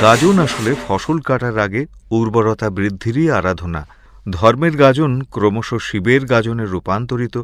গাজন আসলে ফসল কাটার আগে উর্বরতা বৃদ্ধিরই আরাধনা। ধর্মের গাজন ক্রমশ শিবের গাজনে রূপান্তরিত,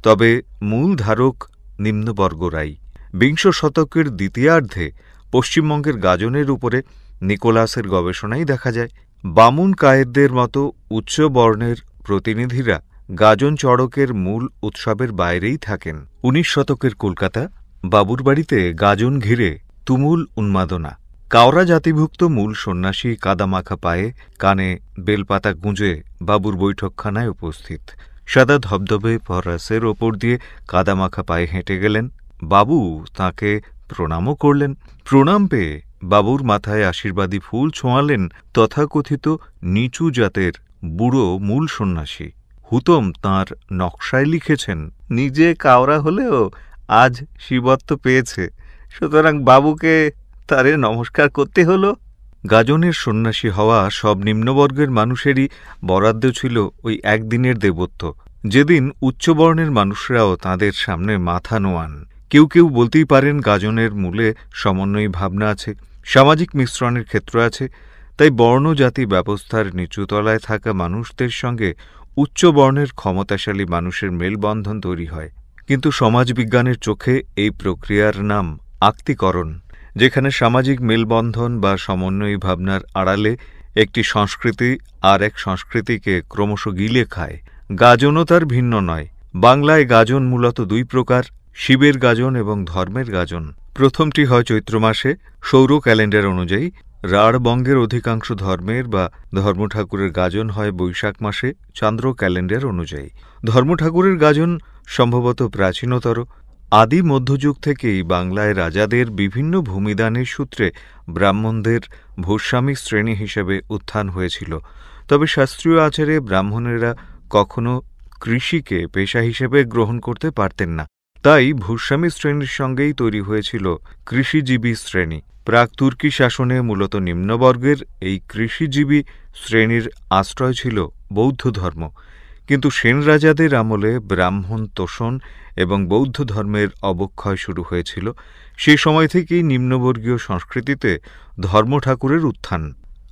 তবে মূল ধারক নিম্নবর্গরাই। বিংশ শতকের দ্বিতীয়ার্ধে পশ্চিমবঙ্গের গাজনের উপরে নিকোলাসের গবেষণাই দেখা যায়। বামুন কায়েতদের মতো উচ্চ বর্ণের প্রতিনিধিরা গাজন চড়কের মূল উৎসবের বাইরেই থাকেন। ১৯ শতকের কলকাতা, বাবুর বাড়িতে গাজন ঘিরে তুমুল উন্মাদনা। কাওরা জাতিভুক্ত মূল সন্ন্যাসী কাদামাখা পায়ে, কানে বেলপাতা গুঁজে বাবুর বৈঠকখানায় উপস্থিত। সাদা ধবধবে ফরাসের ওপর দিয়ে কাদামাখা পায়ে হেঁটে গেলেন। বাবু তাঁকে প্রণামও করলেন। প্রণাম পেয়ে বাবুর মাথায় আশীর্বাদী ফুল ছোঁয়ালেন তথাকথিত নিচু জাতের বুড়ো মূল সন্ন্যাসী। হুতম তাঁর নকশায় লিখেছেন, নিজে কাওরা হলেও আজ শিবত্ব পেয়েছে, সুতরাং বাবুকে তারে নমস্কার করতে হলো। গাজনের সন্ন্যাসী হওয়া সব নিম্নবর্গের মানুষেরই বরাদ্দ ছিল ওই একদিনের দেবত্ব, যেদিন উচ্চবর্ণের মানুষরাও তাঁদের সামনে মাথা নোয়ান। কেউ কেউ বলতেই পারেন গাজনের মূলে সমন্বয়ী ভাবনা আছে, সামাজিক মিশ্রণের ক্ষেত্র আছে। তাই বর্ণজাতি ব্যবস্থার নিচুতলায় থাকা মানুষদের সঙ্গে উচ্চবর্ণের ক্ষমতাশালী মানুষের মেলবন্ধন তৈরি হয়। কিন্তু সমাজবিজ্ঞানের চোখে এই প্রক্রিয়ার নাম আক্তিকরণ, যেখানে সামাজিক মেলবন্ধন বা সমন্বয়ী ভাবনার আড়ালে একটি সংস্কৃতি আর এক সংস্কৃতিকে ক্রমশ গিলে খায়। গাজনও তার ভিন্ন নয়। বাংলায় গাজন মূলত দুই প্রকার, শিবের গাজন এবং ধর্মের গাজন। প্রথমটি হয় চৈত্র মাসে সৌর ক্যালেন্ডার অনুযায়ী, রাঢ়বঙ্গের অধিকাংশ ধর্মের বা ধর্মঠাকুরের গাজন হয় বৈশাখ মাসে চান্দ্র ক্যালেন্ডার অনুযায়ী। ধর্মঠাকুরের গাজন সম্ভবত প্রাচীনতর। আদি মধ্যযুগ থেকেই বাংলায় রাজাদের বিভিন্ন ভূমিদানের সূত্রে ব্রাহ্মণদের ভূস্বামী শ্রেণী হিসেবে উত্থান হয়েছিল। তবে শাস্ত্রীয় আচারে ব্রাহ্মণেরা কখনো কৃষিকে পেশা হিসেবে গ্রহণ করতে পারতেন না। তাই ভূস্বামী শ্রেণীর সঙ্গেই তৈরি হয়েছিল কৃষিজীবী শ্রেণী। প্রাক তুর্কি শাসনে মূলত নিম্নবর্গের এই কৃষিজীবী শ্রেণীর আশ্রয় ছিল বৌদ্ধ ধর্ম। কিন্তু সেন রাজাদের আমলে ব্রাহ্মণ তোষণ এবং বৌদ্ধ ধর্মের অবক্ষয় শুরু হয়েছিল। সে সময় থেকেই নিম্নবর্গীয় সংস্কৃতিতে ধর্মঠাকুরের উত্থান।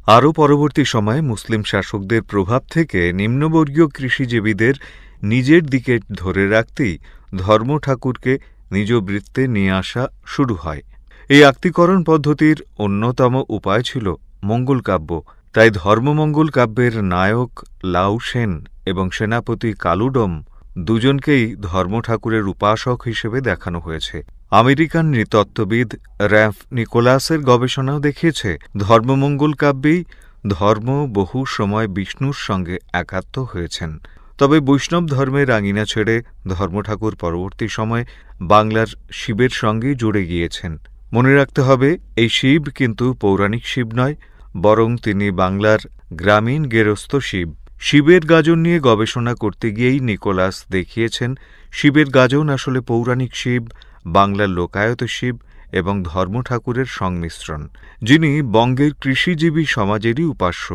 আরও পরবর্তী সময়ে মুসলিম শাসকদের প্রভাব থেকে নিম্নবর্গীয় কৃষিজীবীদের নিজের দিকে ধরে রাখতেই ধর্মঠাকুরকে নিজ বৃত্তে নিয়ে আসা শুরু হয়। এই আক্তিকরণ পদ্ধতির অন্যতম উপায় ছিল মঙ্গলকাব্য। তাই ধর্মমঙ্গল কাব্যের নায়ক লাউ সেন এবং সেনাপতি কালুডম দুজনকেই ধর্মঠাকুরের উপাসক হিসেবে দেখানো হয়েছে। আমেরিকান নৃতত্ত্ববিদ র্যালফ নিকোলাসের গবেষণাও দেখিয়েছে, ধর্মমঙ্গল কাব্যেই ধর্ম বহু সময় বিষ্ণুর সঙ্গে একাত্ম হয়েছেন। তবে বৈষ্ণব ধর্মের আঙিনা ছেড়ে ধর্মঠাকুর পরবর্তী সময়ে বাংলার শিবের সঙ্গেই জুড়ে গিয়েছেন। মনে রাখতে হবে, এই শিব কিন্তু পৌরাণিক শিব নয়, বরং তিনি বাংলার গ্রামীণ গেরস্থ শিব। শিবের গাজন নিয়ে গবেষণা করতে গিয়েই নিকোলাস দেখিয়েছেন, শিবের গাজন আসলে পৌরাণিক শিব, বাংলার লোকায়ত শিব এবং ধর্মঠাকুরের সংমিশ্রণ, যিনি বঙ্গের কৃষিজীবী সমাজেরই উপাস্য।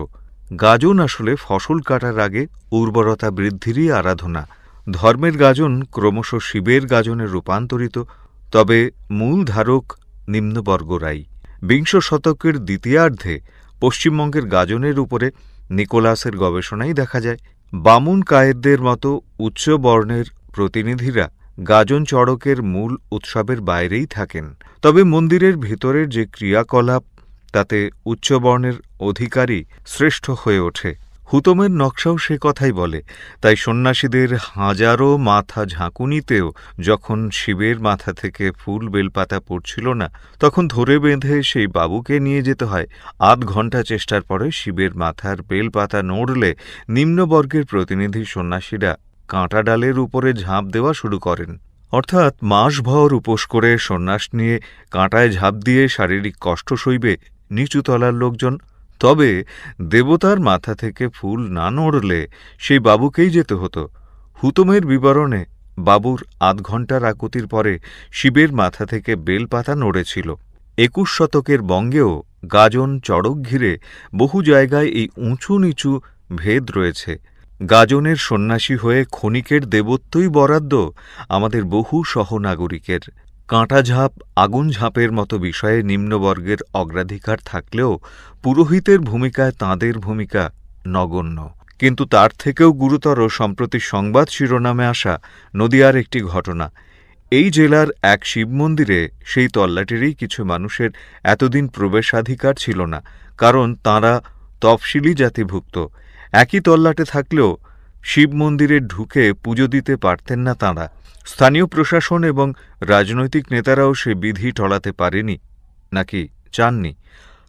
গাজন আসলে ফসল কাটার আগে উর্বরতা বৃদ্ধিরই আরাধনা। ধর্মের গাজন ক্রমশ শিবের গাজনে রূপান্তরিত, তবে মূল ধারক নিম্নবর্গরাই। বিংশ শতকের দ্বিতীয়ার্ধে পশ্চিমবঙ্গের গাজনের উপরে নিকোলাসের গবেষণাই দেখা যায়। বামুন কায়েতদের মতো উচ্চ বর্ণের প্রতিনিধিরা গাজন চড়কের মূল উৎসবের বাইরেই থাকেন। তবে মন্দিরের ভিতরের যে ক্রিয়াকলাপ, তাতে উচ্চবর্ণের অধিকারী শ্রেষ্ঠ হয়ে ওঠে। হুতমের নকশাও সে কথাই বলে। তাই সন্ন্যাসীদের হাজারো মাথা ঝাঁকুনিতেও যখন শিবের মাথা থেকে ফুল বেলপাতা পড়ছিল না, তখন ধরে বেঁধে সেই বাবুকে নিয়ে যেতে হয়। আধ ঘণ্টা চেষ্টার পরে শিবের মাথার বেলপাতা নড়লে নিম্নবর্গের প্রতিনিধি সন্ন্যাসীরা কাঁটা ডালের উপরে ঝাঁপ দেওয়া শুরু করেন। অর্থাৎ মাসভর উপোস করে সন্ন্যাস নিয়ে কাঁটায় ঝাঁপ দিয়ে শারীরিক কষ্ট সইবে নিচুতলার লোকজন। তবে দেবতার মাথা থেকে ফুল না নড়লে সেই বাবুকেই যেতে হতো। হুতমের বিবরণে বাবুর আধ ঘণ্টার আকুতির পরে শিবের মাথা থেকে বেলপাতা নড়েছিল। ২১ শতকের বঙ্গেও গাজন চড়ক ঘিরে বহু জায়গায় এই উঁচু নিচু ভেদ রয়েছে। গাজনের সন্ন্যাসী হয়ে ক্ষণিকের দেবত্বই বরাদ্দ আমাদের বহু সহনাগরিকের। কাঁটাঝাঁপ আগুন ঝাঁপের মতো বিষয়ে নিম্নবর্গের অগ্রাধিকার থাকলেও পুরোহিতের ভূমিকায় তাঁদের ভূমিকা নগণ্য। কিন্তু তার থেকেও গুরুতর সম্প্রতি সংবাদ শিরোনামে আসা নদিয়ার একটি ঘটনা। এই জেলার এক শিব মন্দিরে সেই তল্লাটেরই কিছু মানুষের এতদিন প্রবেশাধিকার ছিল না, কারণ তাঁরা তফসিলি জাতিভুক্ত। একই তল্লাটে থাকলেও শিব মন্দিরে ঢুকে পুজো দিতে পারতেন না তাঁরা। স্থানীয় প্রশাসন এবং রাজনৈতিক নেতারাও সে বিধি টলাতে পারেনি, নাকি চাননি।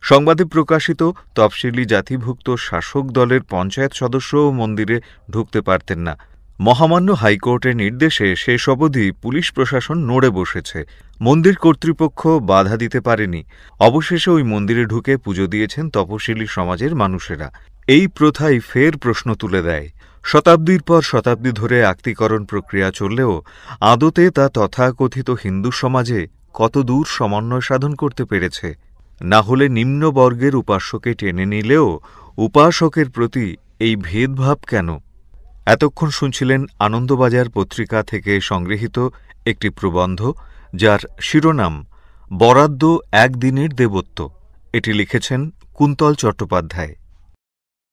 সংবাদে প্রকাশিত তফসিলি জাতিভুক্ত শাসক দলের পঞ্চায়েত সদস্যও মন্দিরে ঢুকতে পারতেন না। মহামান্য হাইকোর্টের নির্দেশে শেষ অবধি পুলিশ প্রশাসন নড়ে বসেছে। মন্দির কর্তৃপক্ষ বাধা দিতে পারেনি। অবশেষে ওই মন্দিরে ঢুকে পুজো দিয়েছেন তপশিলি সমাজের মানুষেরা। এই প্রথাই ফের প্রশ্ন তুলে দেয়। শতাব্দীর পর শতাব্দী ধরে আক্তিকরণ প্রক্রিয়া চললেও আদতে তা তথাকথিত হিন্দু সমাজে কতদূর সমন্বয় সাধন করতে পেরেছে? না হলে নিম্নবর্গের উপাস্যকে টেনে নিলেও উপাসকের প্রতি এই ভেদভাব কেন? এতক্ষণ শুনছিলেন আনন্দবাজার পত্রিকা থেকে সংগৃহীত একটি প্রবন্ধ, যার শিরোনাম বরাদ্দ একদিনের দেবত্ব। এটি লিখেছেন কুন্তল চট্টোপাধ্যায়।